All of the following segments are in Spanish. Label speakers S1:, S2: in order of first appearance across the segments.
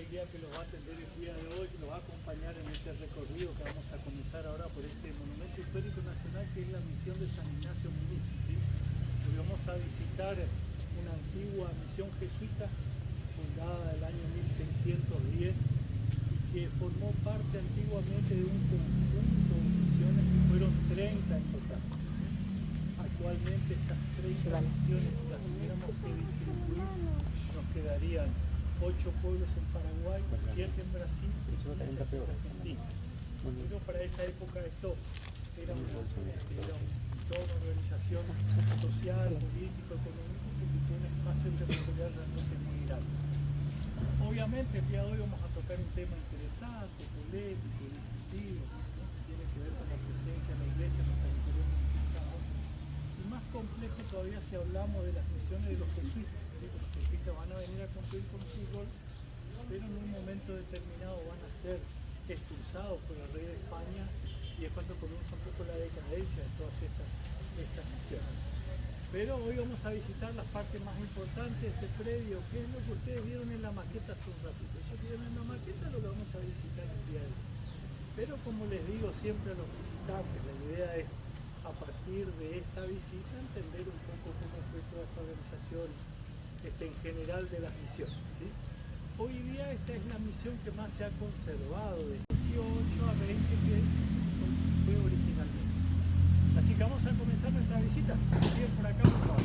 S1: el guía que los va a atender el día de hoy, que los va a acompañar en este recorrido que vamos a comenzar ahora por este monumento histórico nacional que es la misión de San Ignacio Munich, ¿sí? Hoy vamos a visitar una antigua misión jesuita fundada en el año 1610 y que formó parte antiguamente de un conjunto de misiones que fueron 30 en total. Actualmente estas 30 misiones, si las tuviéramos que distribuir, nos quedarían 8 pueblos en Paraguay, 7 en Brasil y 15 en Argentina. Pero para esa época esto era toda una organización social, político, económico que ocupó un espacio territorial realmente muy grande. Obviamente el día de hoy vamos a tocar un tema interesante, polémico, discutido, ¿no? Que tiene que ver con la presencia de la iglesia en los territorios conquistados. Y más complejo todavía si hablamos de las misiones de los jesuitas. ¿Sí? Los jesuitas van a venir a cumplir con su rol, pero en un momento determinado van a ser expulsados por el rey de España y es cuando comienza un poco la decadencia de todas estas misiones. Pero hoy vamos a visitar las partes más importantes de este predio, que es lo que ustedes vieron en la maqueta hace un ratito. Eso que vieron en la maqueta lo que vamos a visitar el día de hoy. Pero como les digo siempre a los visitantes, la idea es a partir de esta visita entender un poco cómo fue toda esta organización en general de las misiones, ¿sí? Hoy día esta es la misión que más se ha conservado, de 18 a 20 que fue originalmente. Así que vamos a comenzar nuestra visita. Siguen por acá, por favor.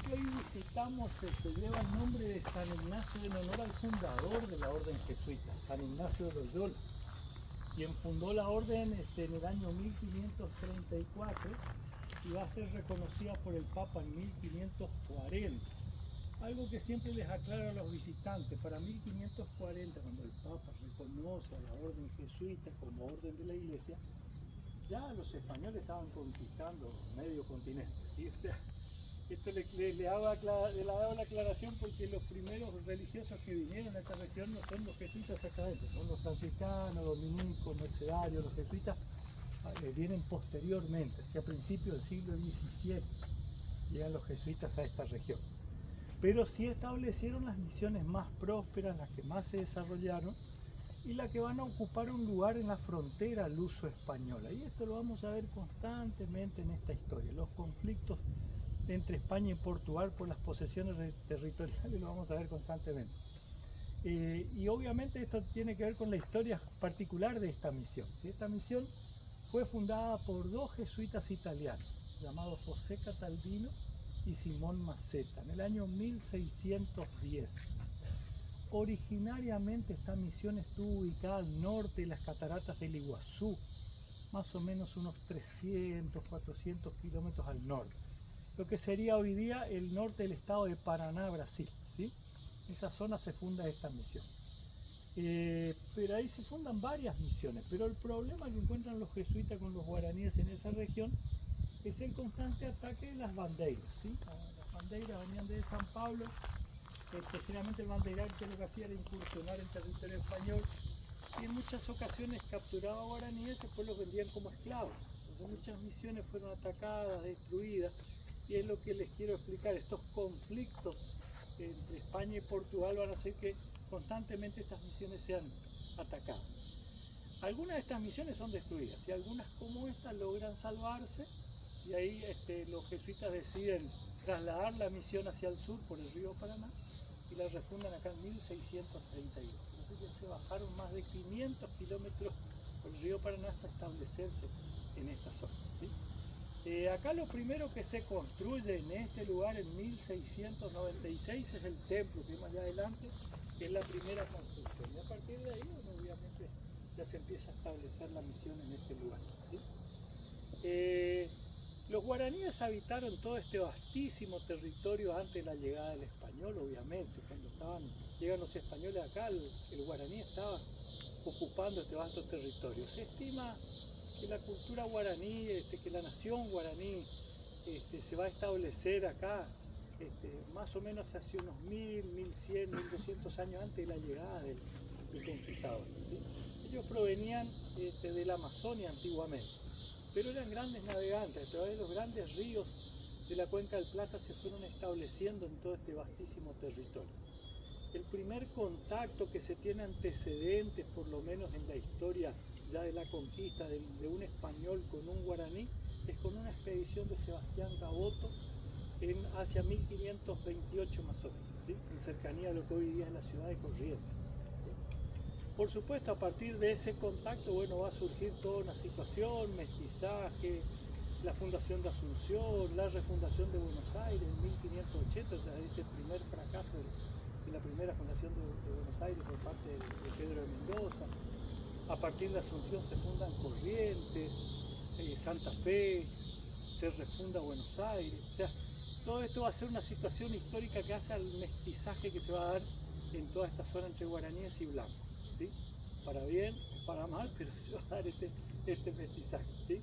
S1: Que hoy visitamos se lleva el nombre de San Ignacio en honor al fundador de la orden jesuita, San Ignacio de Loyola, quien fundó la orden en el año 1534 y va a ser reconocida por el Papa en 1540. Algo que siempre les aclaro a los visitantes, para 1540, cuando el Papa reconoce a la orden jesuita como orden de la Iglesia, ya los españoles estaban conquistando medio continente, ¿sí? O sea, esto le daba la aclaración porque los primeros religiosos que vinieron a esta región no son los jesuitas exactamente, son los franciscanos, dominicos, mercedarios. Los jesuitas vienen posteriormente, hacia principios del siglo XVII llegan los jesuitas a esta región. Pero sí establecieron las misiones más prósperas, las que más se desarrollaron y las que van a ocupar un lugar en la frontera luso-española. Y esto lo vamos a ver constantemente en esta historia, los conflictos entre España y Portugal por las posesiones territoriales, lo vamos a ver constantemente. Y obviamente esto tiene que ver con la historia particular de esta misión. Esta misión fue fundada por dos jesuitas italianos, llamados José Cataldino y Simón Maceta, en el año 1610. Originariamente esta misión estuvo ubicada al norte de las cataratas del Iguazú, más o menos unos 300, 400 kilómetros al norte. Lo que sería hoy día el norte del estado de Paraná, Brasil, ¿sí? En esa zona se funda esta misión. Pero ahí se fundan varias misiones, pero el problema que encuentran los jesuitas con los guaraníes en esa región es el constante ataque de las bandeiras, ¿sí? Las bandeiras venían de San Pablo, generalmente el bandeirante lo que hacía era incursionar en territorio español y en muchas ocasiones capturaba guaraníes y después los vendían como esclavos. Entonces muchas misiones fueron atacadas, destruidas. Y es lo que les quiero explicar, estos conflictos entre España y Portugal van a hacer que constantemente estas misiones sean atacadas. Algunas de estas misiones son destruidas y algunas como esta logran salvarse y ahí los jesuitas deciden trasladar la misión hacia el sur por el río Paraná y la refundan acá en 1632. Entonces ya se bajaron más de 500 kilómetros por el río Paraná hasta establecerse en esta zona, ¿sí? Acá lo primero que se construye en este lugar en 1696 es el templo, que más allá adelante, que es la primera construcción. Y a partir de ahí, bueno, obviamente, ya se empieza a establecer la misión en este lugar, ¿sí? Los guaraníes habitaron todo este vastísimo territorio antes de la llegada del español, obviamente. Cuando llegan los españoles acá, el guaraní estaba ocupando este vasto territorio. Se estima que la cultura guaraní, que la nación guaraní se va a establecer acá más o menos hace unos 1000, 1100, 1200 años antes de la llegada del conquistador, ¿sí? Ellos provenían de la Amazonia antiguamente, pero eran grandes navegantes. A través de los grandes ríos de la cuenca del Plata se fueron estableciendo en todo este vastísimo territorio. El primer contacto que se tiene antecedentes, por lo menos en la historia ya de la conquista de un español con un guaraní, es con una expedición de Sebastián Gaboto hacia 1528 más o menos, ¿sí? En cercanía de lo que hoy día es la ciudad de Corrientes, ¿sí? Por supuesto, a partir de ese contacto, bueno, va a surgir toda una situación, mestizaje, la fundación de Asunción, la refundación de Buenos Aires en 1580, o sea, ese primer fracaso de la primera fundación de Buenos Aires por parte de Pedro de Mendoza. A partir de Asunción se fundan Corrientes, Santa Fe, se refunda Buenos Aires. O sea, todo esto va a ser una situación histórica que hace al mestizaje que se va a dar en toda esta zona entre guaraníes y blancos, ¿sí? Para bien o para mal, pero se va a dar este mestizaje, ¿sí?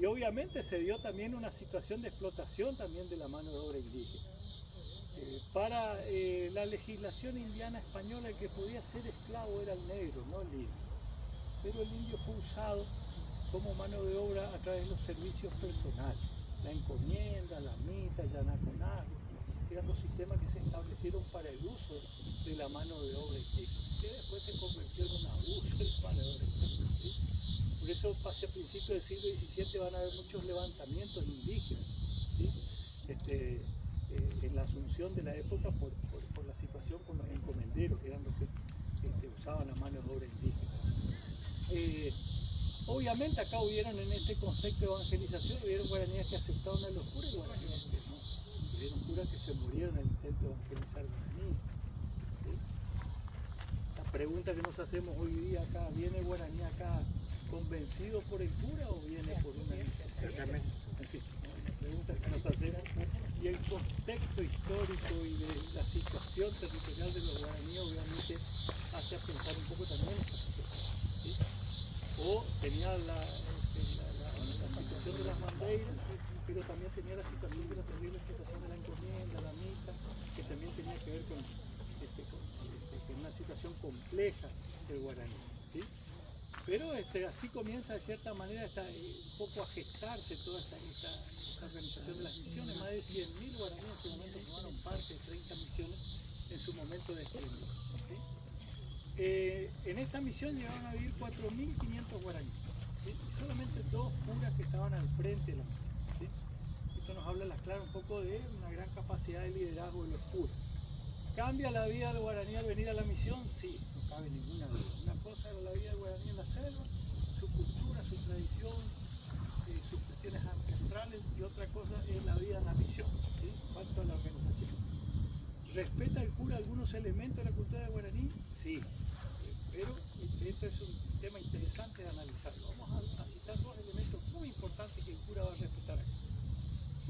S1: Y obviamente se dio también una situación de explotación también de la mano de obra indígena. Para la legislación indiana española, el que podía ser esclavo era el negro, no el indio. Pero el indio fue usado como mano de obra a través de los servicios personales. La encomienda, la mita, el yanaconazgo, eran los sistemas que se establecieron para el uso de la mano de obra indígena, que después se convirtió en un abuso de mano de obra indígena, ¿sí? Por eso hacia principios del siglo XVII van a haber muchos levantamientos indígenas, ¿sí? En la Asunción de la época por la situación con los encomenderos, que eran los que usaban la mano de obra indígena. Obviamente acá hubieron en este concepto de evangelización, hubieron guaraníes que aceptaron a los curas y guaraníes que no. Hubieron curas que se murieron en el intento de evangelizar guaraníes, ¿sí? La pregunta que nos hacemos hoy día acá, ¿viene el guaraní acá convencido por el cura o viene por una necesidad? En fin, la pregunta que nos hacemos, y el contexto histórico y de la situación territorial de los guaraníes obviamente hace a pensar un poco también esta situación, ¿sí? O tenía la situación de las bandeiras, pero también tenía la situación de la terrible situación de la encomienda, la misa, que también tenía que ver con una situación compleja del guaraní, ¿sí? Pero así comienza de cierta manera un poco a gestarse toda esta organización de las misiones. Más de 100.000 guaraníes en ese momento formaron parte de 30 misiones en su momento de esplendor, ¿sí? En esta misión llegaban a vivir 4.500 guaraníes, ¿sí? Y solamente 2 curas que estaban al frente de la misión, ¿sí? Esto nos habla claro un poco de una gran capacidad de liderazgo de los curas. ¿Cambia la vida del guaraní al venir a la misión? Sí, no cabe ninguna duda. Una cosa era la vida del guaraní en la selva, su cultura, su tradición, sus cuestiones ancestrales, y otra cosa es la vida en la misión, ¿sí? En cuanto a la organización. ¿Respeta el cura algunos elementos de la cultura del guaraní? Sí, pero este es un tema interesante de analizarlo. Vamos a citar 2 elementos muy importantes que el cura va a respetar aquí.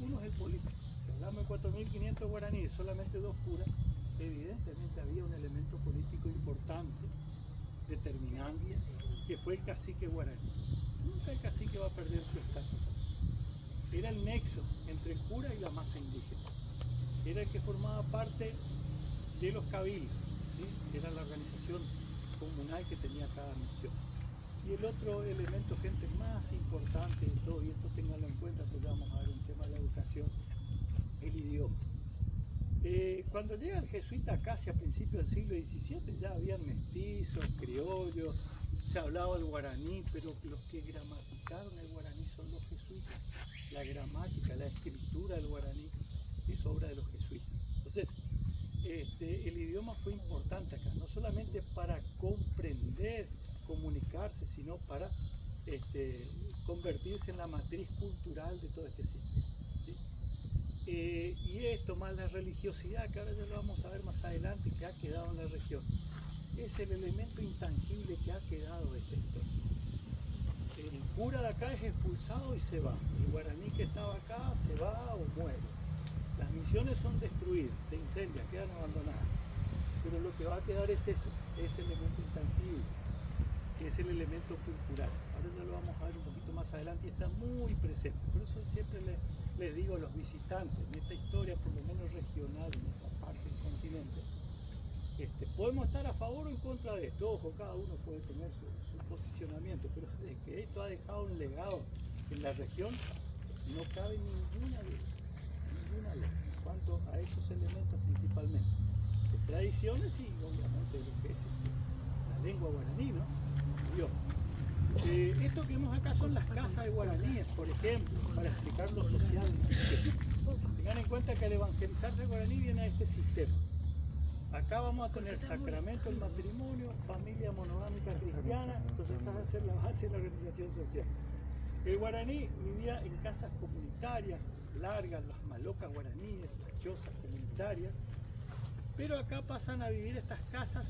S1: Uno es el político. Si hablamos de 4.500 guaraníes, solamente 2 curas, evidentemente había un elemento político importante, determinante, que fue el cacique guaraní. Nunca el cacique va a perder su estatus. Era el nexo entre el cura y la masa indígena. Era el que formaba parte de los cabildos, ¿sí? Era la organización comunal que tenía cada misión. Y el otro elemento, gente, más importante de todo, y esto ténganlo en cuenta, porque vamos a ver un tema de la educación, el idioma. Cuando llega el jesuita acá hacia principios del siglo XVII ya habían mestizos, criollos, se hablaba el guaraní, pero los que gramaticaron el guaraní son los jesuitas. La gramática, la escritura del guaraní es obra de los jesuitas. Entonces, el idioma fue importante acá, no solamente para comprender, comunicarse, sino para convertirse en la matriz cultural de todo este sistema, ¿sí? Y esto más la religiosidad, que ahora ya lo vamos a ver más adelante, que ha quedado en la región, es el elemento intangible que ha quedado de esta historia. El cura de acá es expulsado y se va. El guaraní que estaba acá se va o muere. Las misiones son destruidas, se incendian, quedan abandonadas. Pero lo que va a quedar es eso, ese elemento intangible, que es el elemento cultural. Ahora ya lo vamos a ver un poquito más adelante y está muy presente. Por eso siempre les digo a los visitantes, en esta historia por lo menos regional, en esta parte del continente, podemos estar a favor o en contra de esto. Ojo, cada uno puede tener su posicionamiento, pero de que esto ha dejado un legado en la región, no cabe ninguna duda en cuanto a esos elementos principalmente, de tradiciones y obviamente de lo que es la lengua guaraní, ¿no? Esto que vemos acá son las casas de guaraníes, por ejemplo, para explicar lo social. Tengan en cuenta que al evangelizarse el guaraní viene a este sistema. Acá vamos a tener sacramento del matrimonio, familia monogámica cristiana, entonces esa va a ser la base de la organización social. El guaraní vivía en casas comunitarias, largas, las malocas guaraníes, las chozas comunitarias, pero acá pasan a vivir estas casas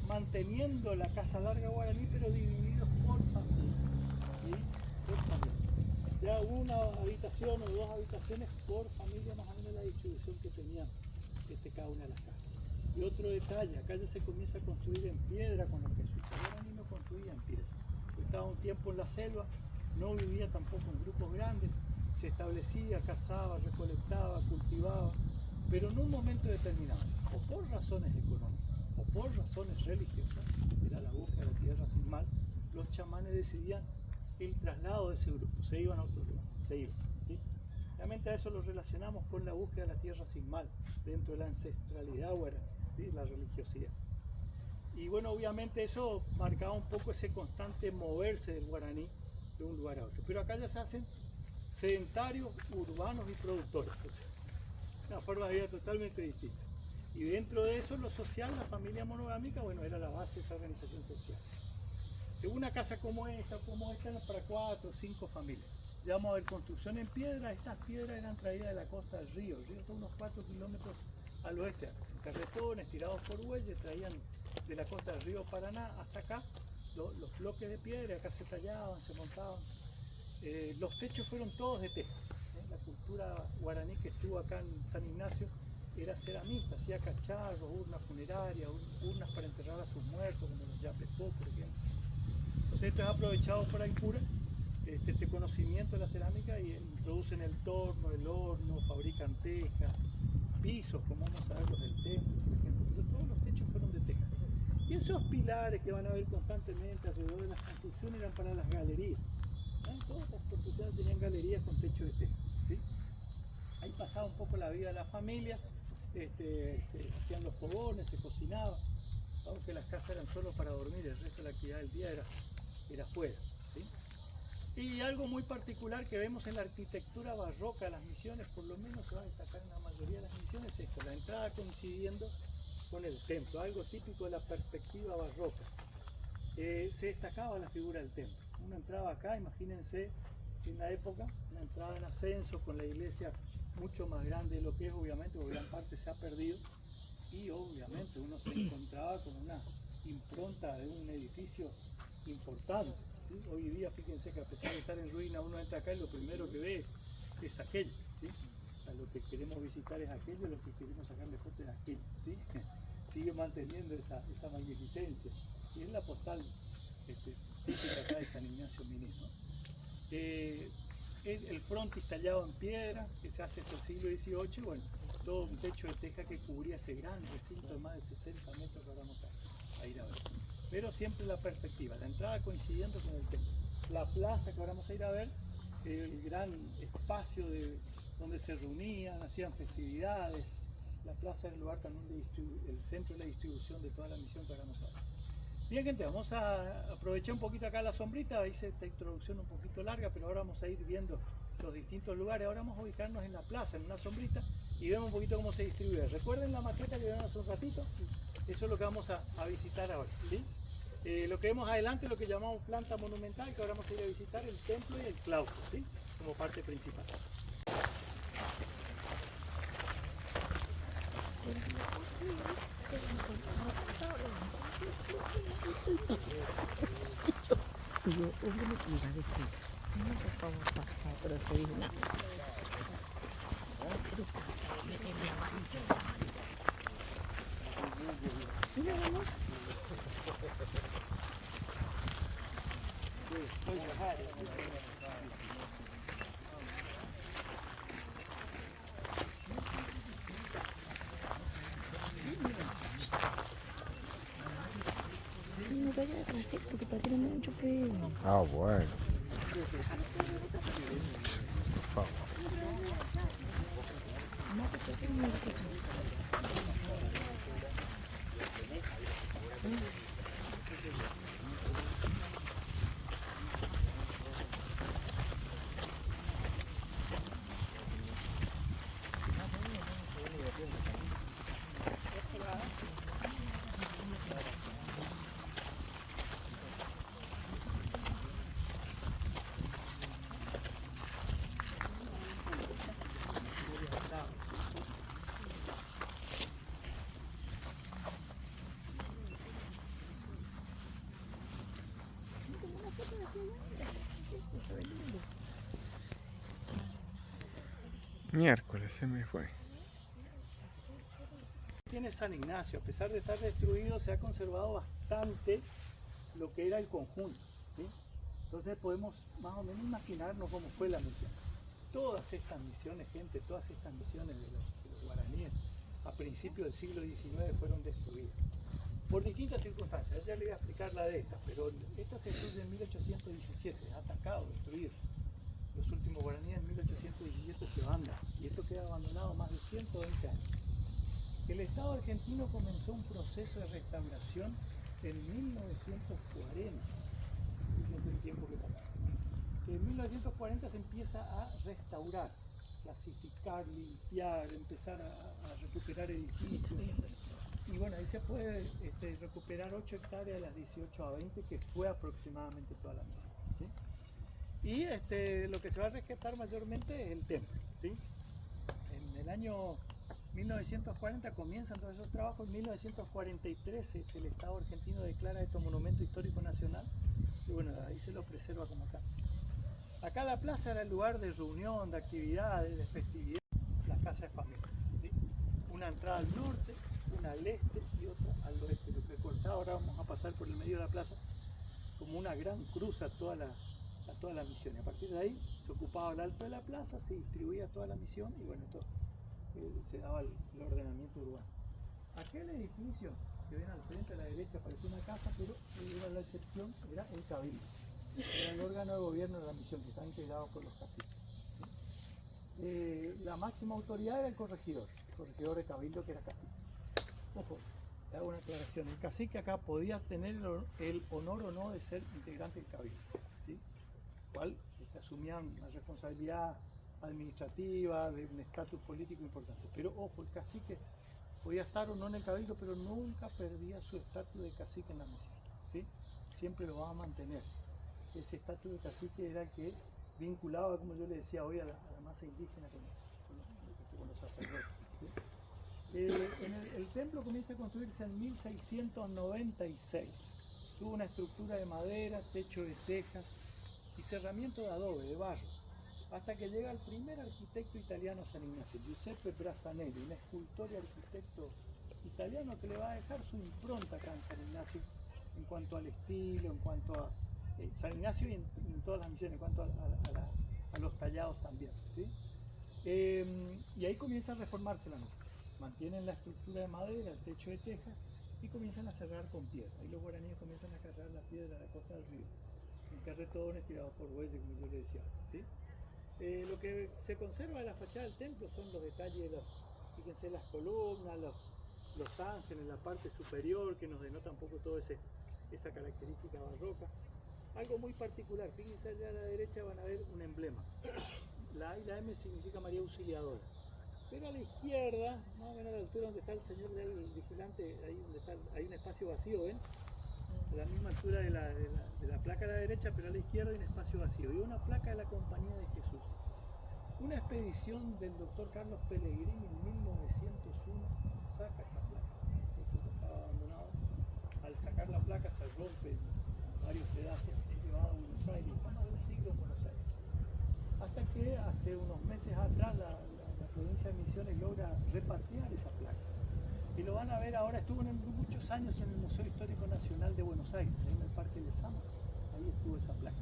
S1: manteniendo la casa larga guaraní, pero divididos por familia, ¿sí? Por familia. Ya una habitación o dos habitaciones por familia, más o menos la distribución que tenían cada una de las casas. Y otro detalle, acá ya se comienza a construir en piedra con los jesuitas. El guaraní no construía en piedra. Estaba un tiempo en la selva, no vivía tampoco en grupos grandes, se establecía, cazaba, recolectaba, cultivaba, pero en un momento determinado, o por razones económicas, o por razones religiosas, era la búsqueda de la tierra sin mal, los chamanes decidían el traslado de ese grupo, se iban a otro lugar, se iban, ¿sí? Realmente a eso lo relacionamos con la búsqueda de la tierra sin mal, dentro de la ancestralidad guaraní, ¿sí? La religiosidad. Y bueno, obviamente eso marcaba un poco ese constante moverse del guaraní de un lugar a otro. Pero acá ya se hacen sedentarios, urbanos y productores, o sea, una forma de vida totalmente distinta. Y dentro de eso, lo social, la familia monogámica, bueno, era la base de esa organización social. Una casa como esta era para 4 o 5 familias. Ya vamos a ver construcción en piedra. Estas piedras eran traídas de la costa del río. El río está unos 4 kilómetros al oeste. Carretones tirados por bueyes traían de la costa del río Paraná hasta acá los bloques de piedra. Acá se tallaban, se montaban. Los techos fueron todos de teja. La cultura guaraní que estuvo acá en San Ignacio era ceramista, hacía cacharros, urnas funerarias, urnas para enterrar a sus muertos, como los yapepó, por ejemplo. Entonces esto es aprovechado por el cura, este conocimiento de la cerámica, y introducen el torno, el horno, fabrican tejas, pisos, como vamos a ver los del templo, por ejemplo, pero todos los techos fueron de teja. Y esos pilares que van a ver constantemente alrededor de las construcciones eran para las galerías. Todas las construcciones tenían galerías con techo de teja, ¿sí? Ahí pasaba un poco la vida de la familia, se hacían los fogones, se cocinaba, aunque las casas eran solo para dormir, el resto de la actividad del día era afuera, ¿sí? Y algo muy particular que vemos en la arquitectura barroca de las misiones, por lo menos se va a destacar en la mayoría de las misiones, es esto, la entrada coincidiendo con el templo, algo típico de la perspectiva barroca. Se destacaba la figura del templo. Uno entraba acá, imagínense en la época, una entrada en ascenso con la iglesia mucho más grande de lo que es, obviamente, porque gran parte se ha perdido, y obviamente uno se encontraba con una impronta de un edificio importante, ¿sí? Hoy día fíjense que a pesar de estar en ruina, uno entra acá y lo primero que ve es aquello, ¿sí? O sea, lo que queremos visitar es aquello, lo que queremos sacarle fotos es aquello, ¿sí? Sigue manteniendo esa magnificencia, y es la postal típica acá de San Ignacio Miní, ¿no? El frontis tallado en piedra, que se hace desde el siglo XVIII, bueno, todo un techo de teja que cubría ese gran recinto de más de 60 metros que ahora vamos a ir a ver. Pero siempre la perspectiva, la entrada coincidiendo con el templo. La plaza que ahora vamos a ir a ver, el gran espacio donde se reunían, hacían festividades. La plaza era el lugar también el centro de la distribución de toda la misión que ahora vamos a ver. Bien, gente, vamos a aprovechar un poquito acá la sombrita. Hice esta introducción un poquito larga, pero ahora vamos a ir viendo los distintos lugares. Ahora vamos a ubicarnos en la plaza, en una sombrita, y vemos un poquito cómo se distribuye. Recuerden la maqueta que vieron hace un ratito, eso es lo que vamos a visitar ahora, ¿sí? Lo que vemos adelante es lo que llamamos planta monumental, que ahora vamos a ir a visitar el templo y el claustro, ¿sí? Como parte principal.
S2: No te vayas atrás, porque está tirando mucho pelo.
S3: Ah, bueno. Por favor.
S2: No te estés haciendo mucho pelo.
S3: Miércoles se me fue.
S1: Tiene San Ignacio, a pesar de estar destruido, se ha conservado bastante lo que era el conjunto, ¿sí? Entonces podemos más o menos imaginarnos cómo fue la misión. Todas estas misiones, gente, todas estas misiones de los guaraníes a principios del siglo XIX fueron destruidas por distintas circunstancias. Ya le voy a explicar la de esta, pero esta se destruye en 1817, atacado, destruido. Los últimos guaraníes en 1817 se bandan y esto queda abandonado más de 120 años. El Estado argentino comenzó un proceso de restauración en 1940, fíjense el tiempo que pasó. En 1940 se empieza a restaurar, clasificar, limpiar, empezar a recuperar edificios. Y bueno, ahí se puede recuperar 8 hectáreas de las 18 a 20, que fue aproximadamente toda la misión, ¿sí? Y lo que se va a rescatar mayormente es el templo, ¿sí? En el año 1940 comienzan todos esos trabajos. En 1943 el Estado argentino declara esto monumento histórico nacional y bueno, ahí se lo preserva como tal. Acá la plaza era el lugar de reunión, de actividades, de festividades, las casas de familia, ¿sí? Una entrada al norte, una al este y otra al oeste. Lo que cortaba, ahora vamos a pasar por el medio de la plaza como una gran cruz a toda la misión. Y a partir de ahí se ocupaba el alto de la plaza, se distribuía toda la misión y bueno, esto se daba el ordenamiento urbano. Aquel edificio que ven al frente a la derecha parecía una casa, pero era la excepción, era el cabildo. Era el órgano de gobierno de la misión, que estaba integrado por los caciques, ¿sí? La máxima autoridad era el corregidor de cabildo, que era cacique. Ojo, le hago una aclaración, el cacique acá podía tener el honor o no de ser integrante del cabildo, ¿sí? Cual asumían una responsabilidad administrativa, de un estatus político importante. Pero ojo, el cacique podía estar o no en el cabildo, pero nunca perdía su estatus de cacique en la misión, ¿sí? Siempre lo va a mantener. Ese estatus de cacique era el que vinculaba, como yo le decía hoy, a la masa indígena con los sacerdotes, ¿sí? El templo comienza a construirse en 1696. Tuvo una estructura de madera, techo de tejas y cerramiento de adobe, de barro, hasta que llega el primer arquitecto italiano a San Ignacio, Giuseppe Brassanelli, un escultor y arquitecto italiano que le va a dejar su impronta acá en San Ignacio en cuanto al estilo, en cuanto a San Ignacio y en todas las misiones, en cuanto a los tallados también, ¿sí? Y ahí comienza a reformarse la misma. Mantienen la estructura de madera, el techo de tejas y comienzan a cerrar con piedra. Ahí los guaraníes comienzan a cargar la piedra a la costa del río, en carretones tirados por bueyes, como yo le decía, ¿sí? Lo que se conserva de la fachada del templo son los detalles de fíjense, las columnas, los ángeles en la parte superior, que nos denota un poco todo ese esa característica barroca. Algo muy particular, fíjense allá a la derecha van a ver un emblema. La A y la M significa María Auxiliadora. Pero a la izquierda, más o menos a la altura donde está el señor del vigilante, ahí donde está, hay un espacio vacío, ¿ven? A la misma altura de la placa a la derecha, pero a la izquierda hay un espacio vacío. Y una placa de la Compañía de Jesús. Una expedición del doctor Carlos Pellegrini en 1901 saca esa placa. Esto estaba abandonado. Al sacar la placa se rompe en varios pedazos, es llevado a Buenos Aires, más de un siglo en Buenos Aires. Hasta que hace unos meses atrás la provincia de Misiones logra repatriar esa placa. Y lo van a ver ahora, estuvo muchos años en el Museo Histórico Nacional de Buenos Aires, en el Parque Lezama, ahí estuvo esa placa.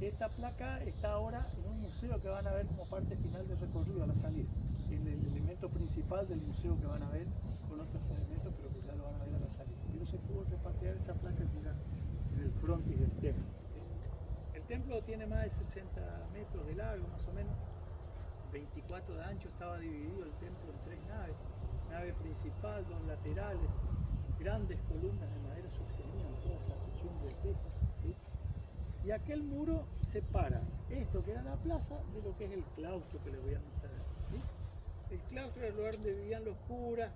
S1: Esta placa está ahora en un museo que van a ver como parte final del recorrido a la salida. El elemento principal del museo que van a ver con otros elementos, pero que ya lo van a ver a la salida. Pero se pudo repatriar esa placa en el frontis del templo. El templo tiene más de 60 metros de largo, más o menos, 24 de ancho, estaba dividido el templo en 3 naves. Nave principal, 2 laterales, grandes columnas de madera sostenían toda esa techumbre de tejas, ¿sí? Y aquel muro separa esto que era la plaza de lo que es el claustro que les voy a mostrar. ¿Sí? El claustro era el lugar donde vivían los curas.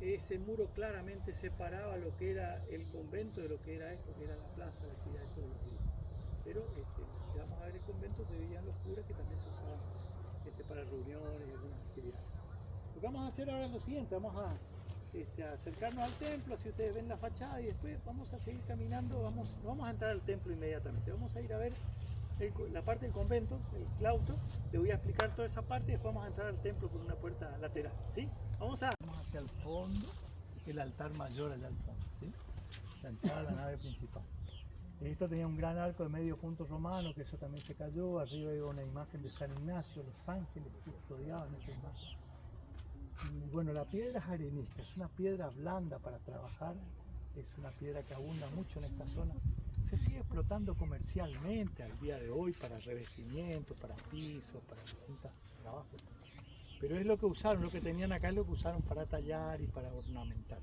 S1: Ese muro claramente separaba lo que era el convento de lo que era esto, que era la plaza de actividades todos los días. Pero vamos a ver el convento donde vivían los curas, que también se usaban para reuniones y algunas actividades. Lo que vamos a hacer ahora es lo siguiente, vamos a acercarnos al templo, si ustedes ven la fachada, y después vamos a seguir caminando, vamos a entrar al templo inmediatamente. Vamos a ir a ver la parte del convento, el claustro, le voy a explicar toda esa parte y después vamos a entrar al templo por una puerta lateral, ¿sí? Vamos hacia el fondo, el altar mayor allá al fondo, ¿sí? La entrada a la nave principal. Esto tenía un gran arco de medio punto romano, que eso también se cayó. Arriba iba una imagen de San Ignacio, los ángeles que custodiaban esa imagen. Y bueno, la piedra es arenisca, es una piedra blanda para trabajar, es una piedra que abunda mucho en esta zona. Se sigue explotando comercialmente al día de hoy para revestimiento, para pisos, para distintos trabajos. Pero es lo que usaron, lo que tenían acá es lo que usaron para tallar y para ornamentar.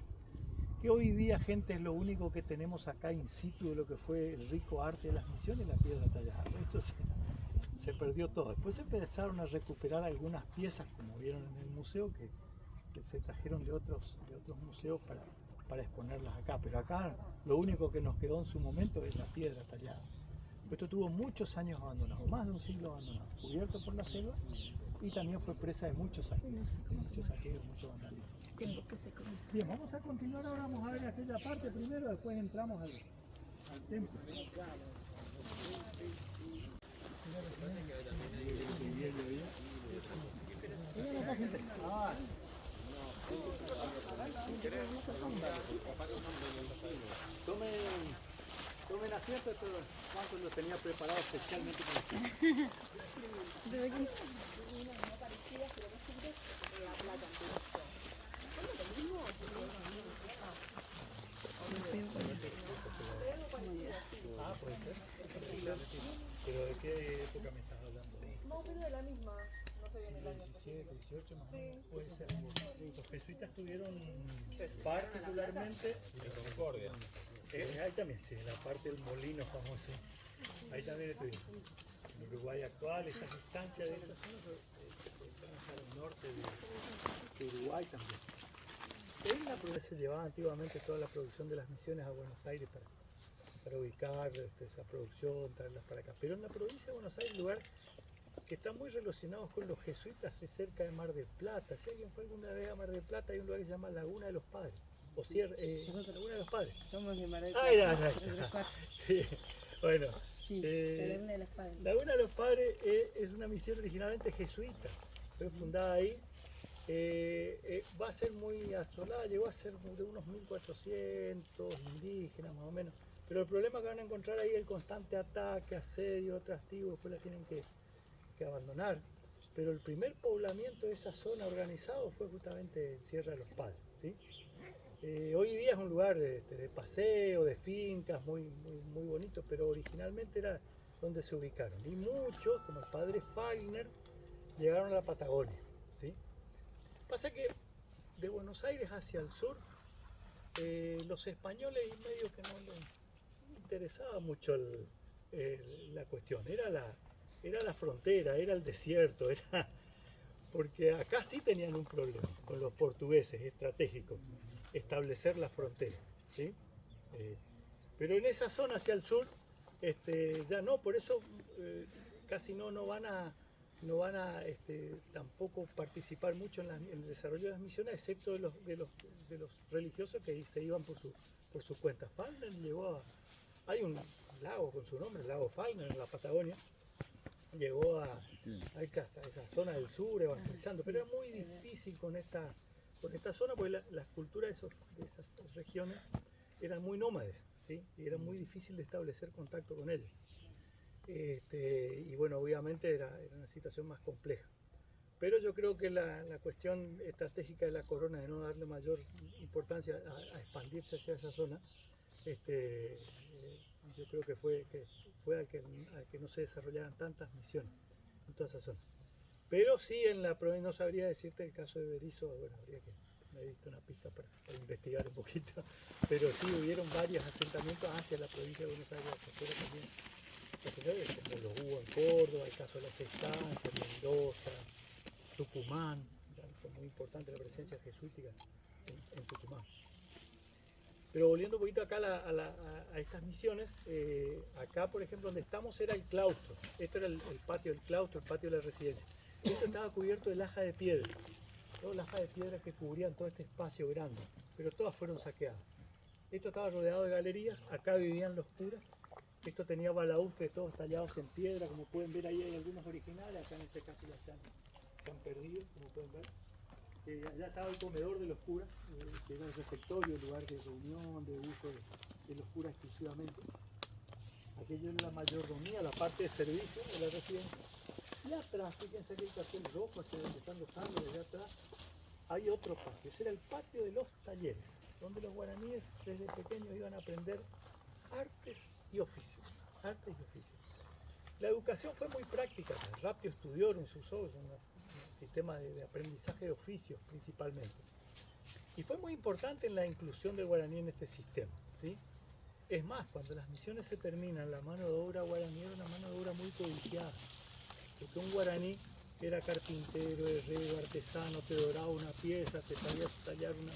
S1: Que hoy día, gente, es lo único que tenemos acá in situ de lo que fue el rico arte de las misiones, la piedra tallada. Esto se perdió todo. Después se empezaron a recuperar algunas piezas, como vieron en el museo, que se trajeron de otros museos para exponerlas acá. Pero acá lo único que nos quedó en su momento es la piedra tallada. Esto tuvo muchos años abandonado, más de un siglo abandonado, cubierto por la selva, y también fue presa de muchos saqueos, mucho vandalismo.
S2: Tengo que se conoce.
S1: Bien, vamos a continuar ahora, vamos a ver aquella parte primero, después entramos al templo. Tomen asiento, esto Juanco lo tenía preparado especialmente para ustedes. Ah, puede ser. ¿Pero de qué época me estás hablando?
S4: No, pero de la misma, no sé bien el año.
S1: 17, 18 más o menos.
S4: Sí.
S1: Puede ser. Los jesuitas tuvieron particularmente... ahí también, sí, en la parte del molino famoso. Ahí también estuvieron. En Uruguay actual, estas instancias de esta zona están al norte de Uruguay también. En la provincia se llevaba antiguamente toda la producción de las misiones a Buenos Aires para ubicar esa producción, traerlas para acá. Pero en la provincia de Buenos Aires, el lugar que está muy relacionado con los jesuitas es cerca de Mar del Plata. Si alguien fue alguna vez a Mar del Plata, hay un lugar que se llama Laguna de los Padres. O Laguna de los Padres.
S4: Somos de Mar del
S1: Plata. Sí, bueno.
S4: Sí, la Laguna de los Padres.
S1: Laguna de los Padres es una misión originalmente jesuita. Fue fundada ahí. Va a ser muy asolada, llegó a ser de unos 1400 indígenas más o menos, pero el problema que van a encontrar ahí es el constante ataque, asedio, otras tribus, después la tienen que abandonar. Pero el primer poblamiento de esa zona organizado fue justamente en Sierra de los Padres, ¿sí? Hoy día es un lugar de paseo, de fincas, muy bonito, pero originalmente era donde se ubicaron. Y muchos, como el padre Fagner, llegaron a la Patagonia, ¿sí? Pasa que de Buenos Aires hacia el sur los españoles y medio que no les interesaba mucho la cuestión, era la frontera, era el desierto, porque acá sí tenían un problema con los portugueses estratégico, establecer la frontera, ¿sí? Pero en esa zona hacia el sur, ya no, por eso casi no van a tampoco participar mucho en el desarrollo de las misiones, excepto de los religiosos que se iban por su cuenta. Falkner hay un lago con su nombre, el lago Falkner en la Patagonia, llegó hasta esa zona del sur evangelizando, pero era muy difícil con esta zona porque las culturas de esas regiones eran muy nómades, ¿sí? Y era muy difícil de establecer contacto con ellos. Y bueno, obviamente era una situación más compleja. Pero yo creo que la cuestión estratégica de la corona de no darle mayor importancia a expandirse hacia esa zona, yo creo que fue al que no se desarrollaran tantas misiones en toda esa zona. Pero sí, en la provincia, no sabría decirte el caso de Berisso, bueno, habría que, me he visto una pista para investigar un poquito, pero sí hubieron varios asentamientos hacia la provincia de Buenos Aires, afuera también. Como los hubo en Córdoba, el caso de las Estancias, Mendoza, Tucumán, fue muy importante la presencia jesuítica en Tucumán. Pero volviendo un poquito acá a estas misiones, acá por ejemplo donde estamos era el claustro, esto era el patio del claustro, el patio de la residencia. Esto estaba cubierto de laja de piedra, todas lajas de piedra que cubrían todo este espacio grande, pero todas fueron saqueadas. Esto estaba rodeado de galerías, acá vivían los curas. Esto tenía balaústres todos tallados en piedra, como pueden ver ahí hay algunos originales, acá en este caso ya se han perdido, como pueden ver. Allá estaba el comedor de los curas, que era el refectorio, el lugar de reunión, de uso de los curas exclusivamente. Aquello era la mayordomía, la parte de servicio de la residencia. Y atrás, fíjense que el cartel rojo, hacia donde están los ángulos, allá atrás, hay otro patio, ese era el patio de los talleres, donde los guaraníes desde pequeños iban a aprender artes y oficios. La educación fue muy práctica, Rapio estudió en sus obras un sistema de aprendizaje de oficios principalmente. Y fue muy importante en la inclusión del guaraní en este sistema, ¿sí? Es más, cuando las misiones se terminan, la mano de obra guaraní era una mano de obra muy codiciada, porque un guaraní era carpintero, herrero, artesano, te doraba una pieza, te sabía tallar una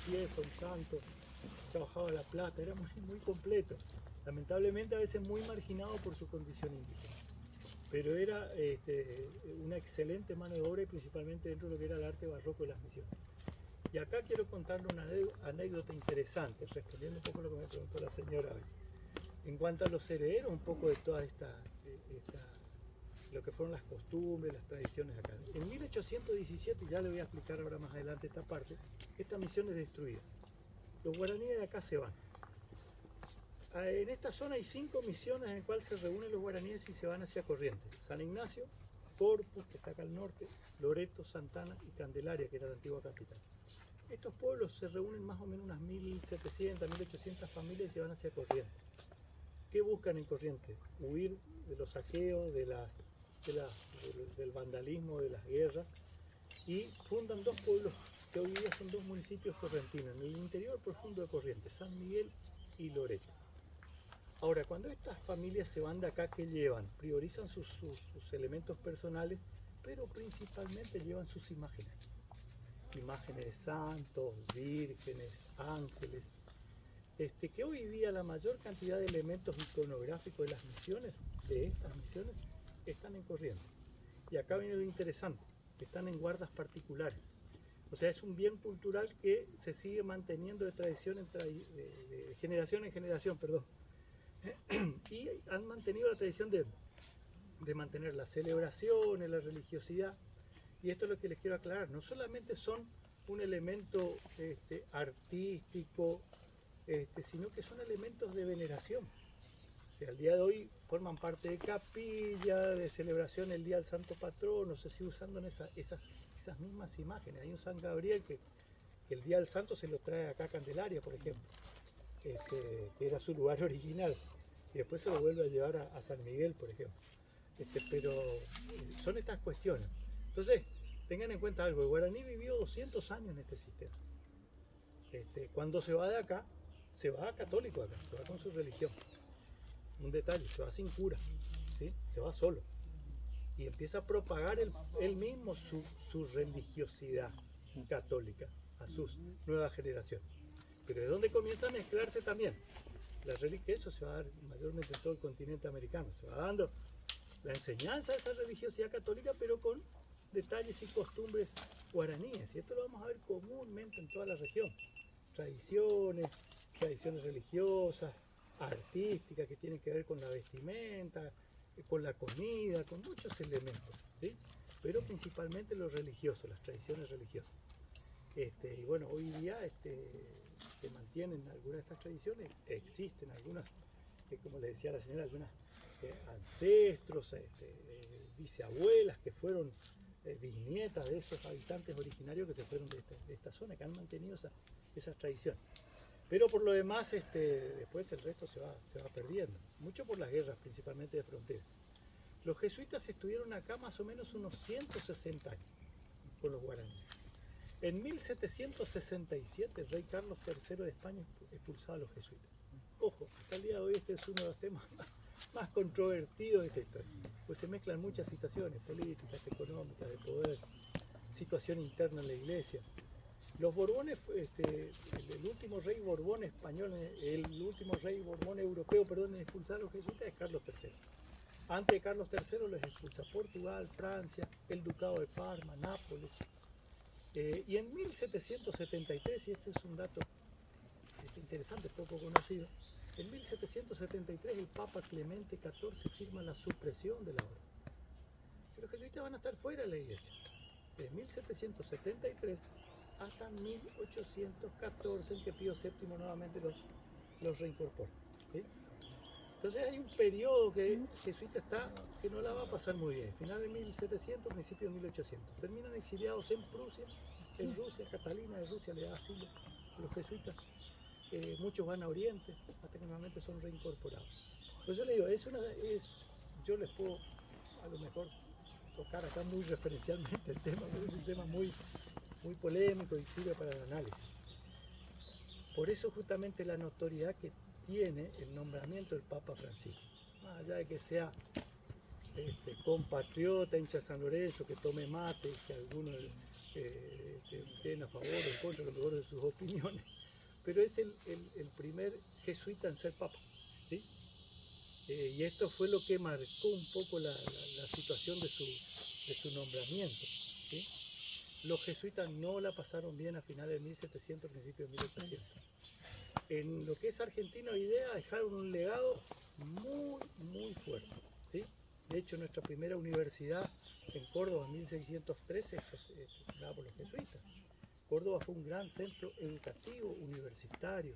S1: pieza, un santo, trabajaba la plata, era muy completo. Lamentablemente a veces muy marginado por su condición indígena, pero era una excelente mano de obra y principalmente dentro de lo que era el arte barroco de las misiones. Y acá quiero contarle una anécdota interesante, respondiendo un poco a lo que me preguntó la señora hoy. En cuanto a los herederos, un poco de toda lo que fueron las costumbres, las tradiciones acá. En 1817, ya le voy a explicar ahora más adelante esta parte, esta misión es destruida. Los guaraníes de acá se van. En esta zona hay 5 misiones en las cuales se reúnen los guaraníes y se van hacia Corrientes. San Ignacio, Corpus, que está acá al norte, Loreto, Santana y Candelaria, que era la antigua capital. Estos pueblos se reúnen más o menos unas 1700, 1800 familias y se van hacia Corrientes. ¿Qué buscan en Corrientes? Huir de los saqueos, del vandalismo, de las guerras, y fundan 2 pueblos que hoy día son 2 municipios correntinos, en el interior profundo de Corrientes, San Miguel y Loreto. Ahora, cuando estas familias se van de acá, ¿qué llevan? Priorizan sus elementos personales, pero principalmente llevan sus imágenes. Imágenes de santos, vírgenes, ángeles. Que hoy día la mayor cantidad de elementos iconográficos de las misiones, de estas misiones, están en Corrientes. Y acá viene lo interesante, están en guardas particulares. O sea, es un bien cultural que se sigue manteniendo de tradición de generación en generación, perdón. Y han mantenido la tradición de mantener las celebraciones, la religiosidad. Y esto es lo que les quiero aclarar, no solamente son un elemento artístico, sino que son elementos de veneración. O sea, al día de hoy forman parte de capilla, de celebración el día del santo patrono, se sigue usando en esas mismas imágenes. Hay un San Gabriel que el día del santo se lo trae acá a Candelaria, por ejemplo, que era su lugar original, y después se lo vuelve a llevar a San Miguel, por ejemplo. Pero son estas cuestiones. Entonces, tengan en cuenta algo, el guaraní vivió 200 años en este sistema. Cuando se va de acá, se va católico acá, se va con su religión. Un detalle, se va sin cura, ¿sí? Se va solo. Y empieza a propagar él mismo su religiosidad católica a sus nuevas generaciones. Pero ¿de dónde comienza a mezclarse también? La religión, eso se va a dar mayormente en todo el continente americano. Se va dando la enseñanza de esa religiosidad católica, pero con detalles y costumbres guaraníes. Y esto lo vamos a ver comúnmente en toda la región. Tradiciones religiosas, artísticas que tienen que ver con la vestimenta, con la comida, con muchos elementos, ¿sí? Pero principalmente los religiosos, las tradiciones religiosas. Y bueno, hoy día se mantienen algunas de estas tradiciones, existen algunas, como le decía la señora, algunas ancestros, bisabuelas que fueron bisnietas de esos habitantes originarios que se fueron de esta zona, que han mantenido esas tradiciones. Pero por lo demás, después el resto se va perdiendo, mucho por las guerras, principalmente de frontera. Los jesuitas estuvieron acá más o menos unos 160 años con los guaraníes. En 1767, el rey Carlos III de España expulsaba a los jesuitas. Ojo, hasta el día de hoy este es uno de los temas más controvertidos de esta historia, pues se mezclan muchas situaciones políticas, económicas, de poder, situación interna en la iglesia. Los Borbones, el último rey Borbón español, el último rey Borbón europeo, perdón, en expulsar a los jesuitas es Carlos III. Antes de Carlos III los expulsa Portugal, Francia, el Ducado de Parma, Nápoles. Y en 1773, y este es un dato interesante, poco conocido, en 1773 el Papa Clemente XIV firma la supresión de la orden. Si los jesuitas van a estar fuera de la iglesia, de 1773 hasta 1814, en que Pío VII nuevamente los reincorpora, ¿sí? Entonces hay un periodo que el jesuita está, que no la va a pasar muy bien, final de 1700, principio de 1800. Terminan exiliados en Prusia, en Rusia. Catalina de Rusia le da asilo a los jesuitas. Muchos van a Oriente, hasta que nuevamente son reincorporados. Por eso le digo, yo les puedo a lo mejor tocar acá muy referencialmente el tema, pero es un tema muy polémico y sirve para el análisis. Por eso justamente la notoriedad que tiene el nombramiento del Papa Francisco, más allá de que sea compatriota, hincha de San Lorenzo, que tome mate, que algunos estén a favor o en contra, a lo mejor de sus opiniones, pero es el primer jesuita en ser papa, ¿sí? Y esto fue lo que marcó un poco la situación de su nombramiento, ¿sí? Los jesuitas no la pasaron bien a finales de 1700, principios de 1800. En lo que es Argentina hoy día dejaron un legado muy fuerte, ¿sí? De hecho, nuestra primera universidad en Córdoba en 1613 fue fundada por los jesuitas. Córdoba fue un gran centro educativo, universitario,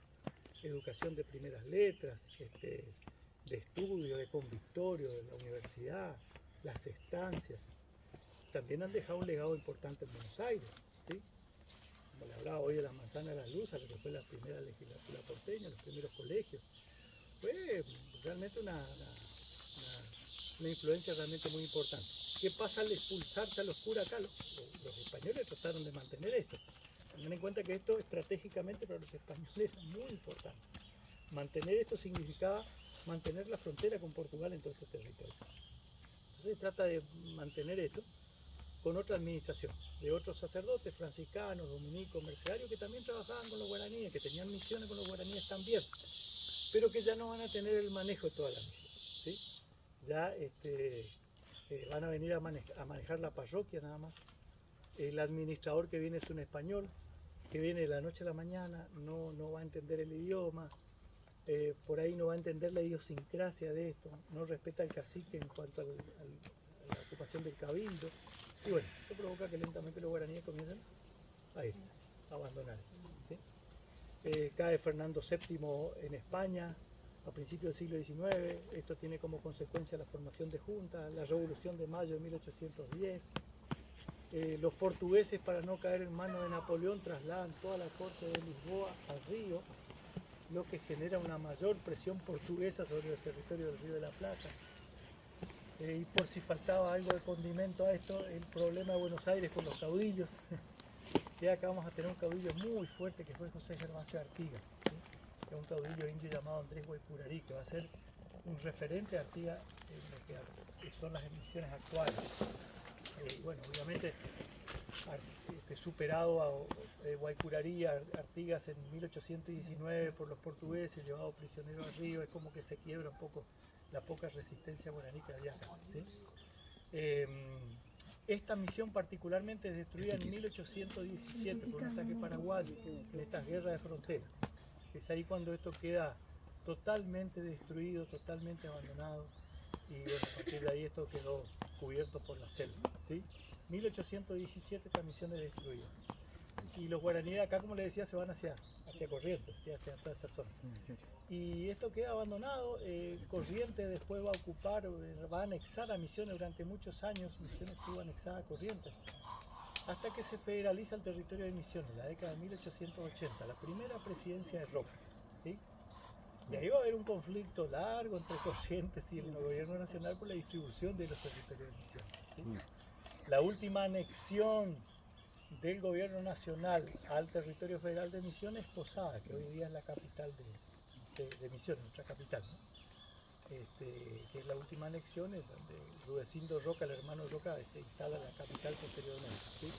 S1: educación de primeras letras, de estudio, de convictorio, de la universidad, las estancias. También han dejado un legado importante en Buenos Aires, ¿sí? Como le hablaba hoy de la Manzana de las Luces, lo que fue la primera legislatura porteña, los primeros colegios. Fue realmente una influencia realmente muy importante. ¿Qué pasa al expulsarse a los curas acá? Los españoles trataron de mantener esto. Tengan en cuenta que esto estratégicamente para los españoles era muy importante. Mantener esto significaba mantener la frontera con Portugal en todos estos territorios. Entonces se trata de mantener esto con otra administración, de otros sacerdotes franciscanos, dominicos, mercedarios, que también trabajaban con los guaraníes, que tenían misiones con los guaraníes también, pero que ya no van a tener el manejo de toda la misión, ¿sí? Ya van a venir a manejar la parroquia nada más. El administrador que viene es un español, que viene de la noche a la mañana, no va a entender el idioma, por ahí no va a entender la idiosincrasia de esto, no respeta al cacique en cuanto a la ocupación del cabildo. Y bueno, esto provoca que lentamente los guaraníes comiencen a irse, a abandonar, ¿sí? Cae Fernando VII en España a principios del siglo XIX. Esto tiene como consecuencia la formación de juntas, la Revolución de Mayo de 1810. Los portugueses, para no caer en manos de Napoleón, trasladan toda la corte de Lisboa a Río, lo que genera una mayor presión portuguesa sobre el territorio del Río de la Plata. Y por si faltaba algo de condimento a esto, el problema de Buenos Aires con los caudillos, que acá vamos a tener un caudillo muy fuerte que fue José Gervasio Artigas, ¿sí? Que es un caudillo indio llamado Andrés Guaycurarí, que va a ser un referente de Artigas en lo que son las emisiones actuales. Bueno, obviamente superado a Guaycurarí, Artigas en 1819 por los portugueses, llevado prisionero al río, es como que se quiebra un poco la poca resistencia guaraní que había acá, ¿sí? Esta misión particularmente es destruida en 1817 por un ataque paraguayo, en estas guerras de frontera. Es ahí cuando esto queda totalmente destruido, totalmente abandonado, y bueno, a partir de ahí esto quedó cubierto por la selva, ¿sí? 1817 esta misión es destruida. Y los guaraníes acá, como les decía, se van hacia Corrientes, ¿sí? Hacia toda esa zona. Y esto queda abandonado. Corrientes después va a ocupar, va a anexar a Misiones durante muchos años. Misiones estuvo anexada a Corrientes, hasta que se federaliza el territorio de Misiones, la década de 1880, la primera presidencia de Roca, ¿sí? Y ahí va a haber un conflicto largo entre Corrientes y el gobierno nacional por la distribución de los territorios de Misiones, ¿sí? La última anexión del gobierno nacional al territorio federal de Misiones, Posada, que hoy día es la capital de Misiones, nuestra capital, ¿no? Que es la última anexión, es donde Rudecindo Roca, el hermano Roca, instala la capital posteriormente, ¿sí?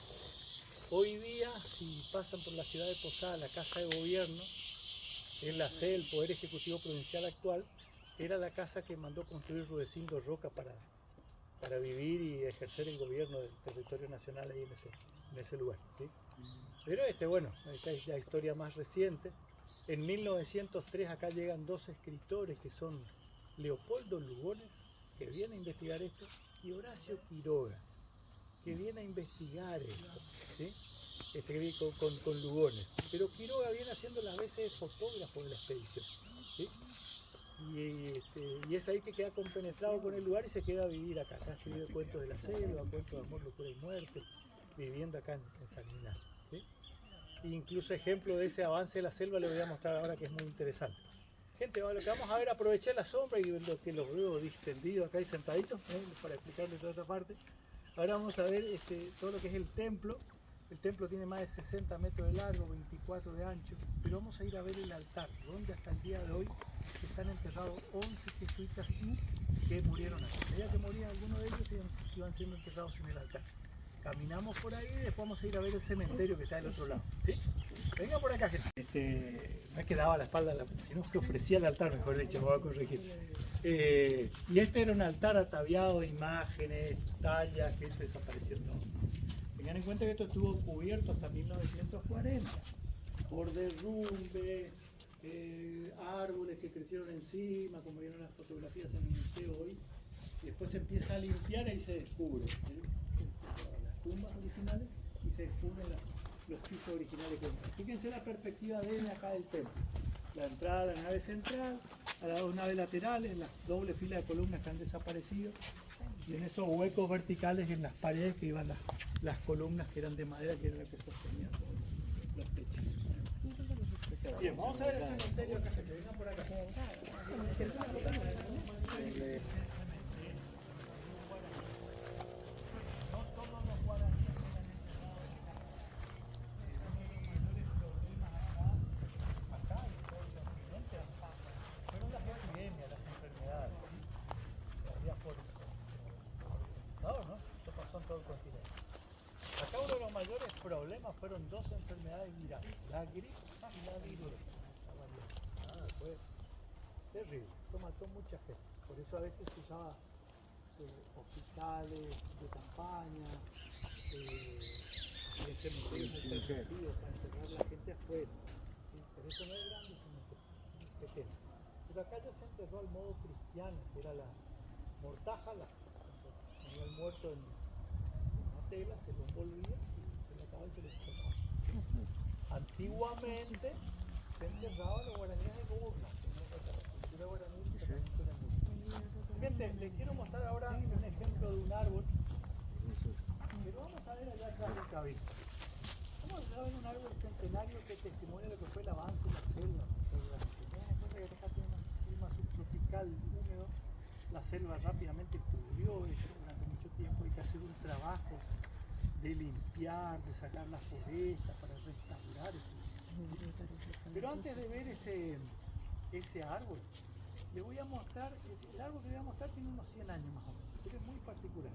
S1: Hoy día, si pasan por la ciudad de Posada, la casa de gobierno, es la sede del Poder Ejecutivo Provincial actual, era la casa que mandó construir Rudecindo Roca para vivir y ejercer el gobierno del territorio nacional ahí en ese lugar, ¿sí? Pero bueno, esta es la historia más reciente. En 1903 acá llegan dos escritores que son Leopoldo Lugones, que viene a investigar esto, y Horacio Quiroga, que viene a investigar esto, ¿sí? Con Lugones. Pero Quiroga viene haciendo las veces de fotógrafo de la expedición, ¿sí? Y es ahí que queda compenetrado con el lugar y se queda a vivir acá. Acá escribe cuentos de la selva, cuentos de amor, locura y muerte, viviendo acá en San Ignacio, ¿sí? E incluso ejemplo de ese avance de la selva le voy a mostrar ahora, que es muy interesante. Gente, lo que vamos a ver, aprovechar la sombra y lo que los veo distendidos acá y sentaditos, para explicarles toda esta parte. Ahora vamos a ver todo lo que es el templo. El templo tiene más de 60 metros de largo, 24 de ancho, pero vamos a ir a ver el altar, donde hasta el día de hoy están enterrados 11 jesuitas que murieron aquí. A medida que morían algunos de ellos, iban siendo enterrados en el altar. Caminamos por ahí y después vamos a ir a ver el cementerio que está del otro lado, ¿sí? Venga por acá, gente. No es que daba la espalda, sino que ofrecía el altar, mejor dicho, me voy a corregir. Y este era un altar ataviado de imágenes, tallas, que eso desapareció, ¿no? Tengan en cuenta que esto estuvo cubierto hasta 1940 por derrumbe, árboles que crecieron encima, como vieron las fotografías en el museo hoy. Y después se empieza a limpiar y se descubre las tumbas originales y se descubren los pisos originales que entran. Fíjense la perspectiva de acá del templo. La entrada a la nave central, a las dos naves laterales, las doble filas de columnas que han desaparecido, y en esos huecos verticales en las paredes que iban las columnas que eran de madera, que era la que sostenían los techos. Bien, vamos a ver el cementerio acá, se vengan por acá. Acá uno de los mayores problemas fueron dos enfermedades virales, la gripe y la viruela. Fue terrible, esto mató mucha gente. Por eso a veces se usaba hospitales de campaña, cementerios alternativos para enterrar a la gente afuera. ¿Sí? Pero eso no es grande, sino pequeño. Pero acá ya se enterró al modo cristiano, que era la mortaja, tenía el muerto en una tela, se lo envolvía y se lo acababa y se lo sacaba. Antiguamente se enterraban los guaraníes en urnas, la cultura guaraní y la cultura en urnas. Gente, les quiero mostrar ahora un ejemplo de un árbol, pero vamos a ver allá atrás del cabello. Vamos a ver un árbol centenario que testimonia lo que fue el avance de la selva. Tengan en cuenta que acá tiene un clima subtropical húmedo, la selva rápidamente cubrió eso durante mucho tiempo y que ha sido un trabajo de limpiar, de sacar las forestas, para restaurar. Pero antes de ver ese árbol, le voy a mostrar, el árbol que le voy a mostrar tiene unos 100 años más o menos, pero es muy particular.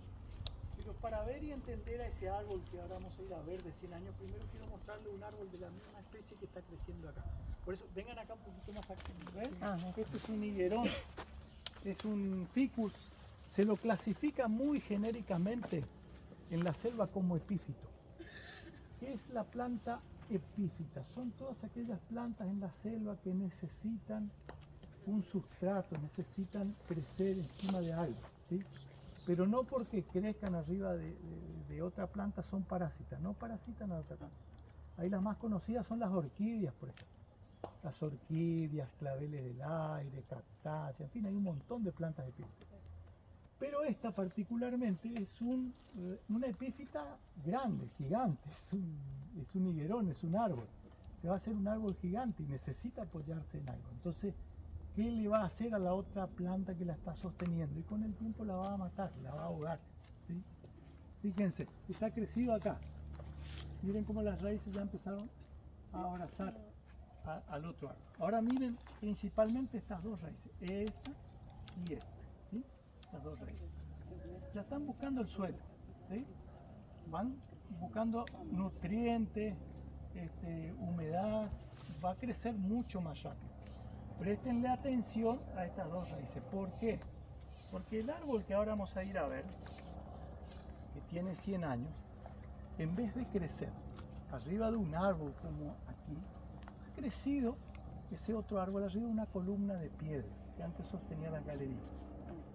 S1: Pero para ver y entender a ese árbol que ahora vamos a ir a ver de 100 años, primero quiero mostrarle un árbol de la misma especie que está creciendo acá. Por eso, vengan acá un poquito más acá. ¿Ven? Este es un higuerón, es un ficus. Se lo clasifica muy genéricamente en la selva como epífito. ¿Qué es la planta epífita? Son todas aquellas plantas en la selva que necesitan un sustrato, necesitan crecer encima de algo, ¿sí? Pero no porque crezcan arriba de otra planta son parásitas, no parasitan a otra planta. Ahí las más conocidas son las orquídeas, por ejemplo. Las orquídeas, claveles del aire, cactáceas, en fin, hay un montón de plantas epífitas. Pero esta particularmente es una epífita grande, gigante, es un higuerón, es un árbol. Se va a hacer un árbol gigante y necesita apoyarse en algo. Entonces, ¿qué le va a hacer a la otra planta que la está sosteniendo? Y con el tiempo la va a matar, la va a ahogar, ¿sí? Fíjense, está crecido acá. Miren cómo las raíces ya empezaron a abrazar al otro árbol. Ahora miren principalmente estas dos raíces, esta y esta, ¿sí? Las dos raíces. Ya están buscando el suelo, ¿sí? Van buscando nutrientes, humedad, va a crecer mucho más rápido. Préstenle atención a estas dos raíces. ¿Por qué? Porque el árbol que ahora vamos a ir a ver, que tiene 100 años, en vez de crecer arriba de un árbol como aquí, ha crecido ese otro árbol arriba de una columna de piedra que antes sostenía la galería.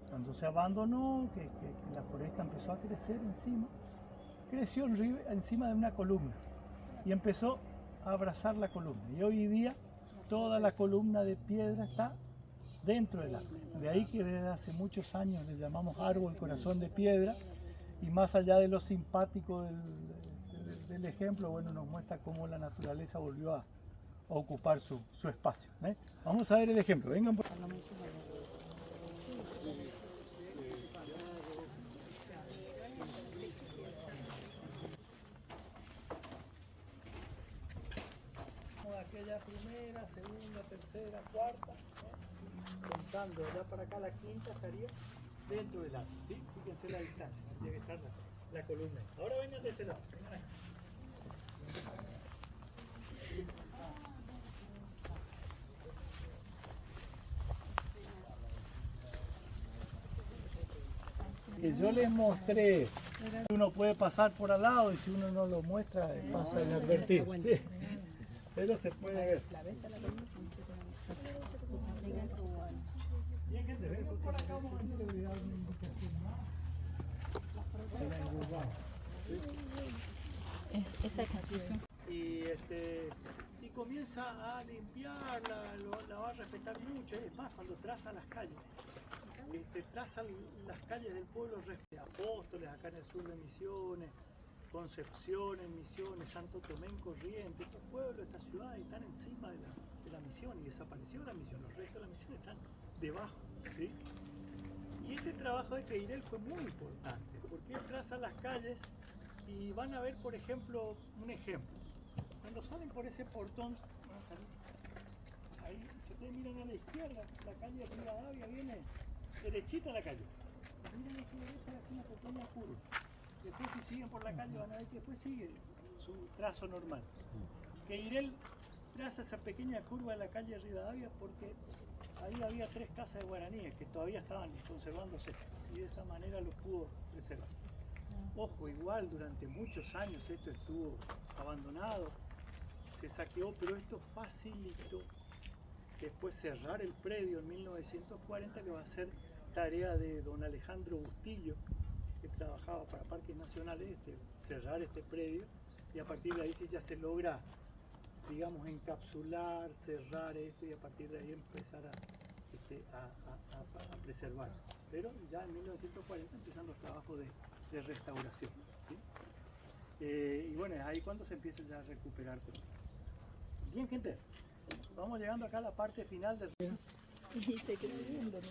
S1: Cuando se abandonó, que la foresta empezó a crecer encima, creció encima de una columna y empezó a abrazar la columna. Y hoy día toda la columna de piedra está dentro del árbol. De ahí que desde hace muchos años le llamamos árbol corazón de piedra, y más allá de lo simpático del ejemplo, bueno, nos muestra cómo la naturaleza volvió a ocupar su espacio, ¿eh? Vamos a ver el ejemplo. Vengan por... Aquella primera, segunda, tercera, cuarta, contando allá para acá la quinta estaría dentro del árbol, ¿sí? Fíjense la distancia, tiene que estar la columna. Ahora vengan de este lado, vengan acá. Que yo les mostré, uno puede pasar por al lado y si uno no lo muestra pasa inadvertido, ¿sí? Pero se puede ver. Bien, gente, ven por acá un momento, le voy a dar una indicación más. Se la engordaba.
S2: Esa exposición.
S1: Y comienza a limpiarla, la va a respetar mucho. Es más, cuando traza las calles, traza las calles del pueblo, Apóstoles, acá en el sur de Misiones, Concepción en Misiones, Santo Tomé en Corrientes, estos pueblos, estas ciudades están encima de la misión y desapareció la misión, los restos de la misión están debajo, ¿sí? Y este trabajo de Queirel fue muy importante, porque él traza las calles y van a ver, por ejemplo, un ejemplo. Cuando salen por ese portón, van a salir, ahí, si ustedes miran a la izquierda, la calle de Rivadavia viene derechita la calle. Miren aquí derecha, aquí una pequeña curva. Después si siguen por la calle van a ver que después sigue su trazo normal. Queirel traza esa pequeña curva de la calle Rivadavia porque ahí había 3 casas de guaraníes que todavía estaban conservándose y de esa manera lo pudo preservar. Ojo, igual durante muchos años esto estuvo abandonado, se saqueó, pero esto facilitó después cerrar el predio en 1940, que va a ser tarea de don Alejandro Bustillo, que trabajaba para Parques Nacionales, cerrar este predio, y a partir de ahí sí ya se logra, digamos, encapsular, cerrar esto y a partir de ahí empezar a preservar. Pero ya en 1940 empiezan los trabajos de restauración, ¿sí? Y bueno, es ahí cuando se empieza ya a recuperar todo. Bien, gente, vamos llegando acá a la parte final del...
S2: Y se quedó viendo, ¿no?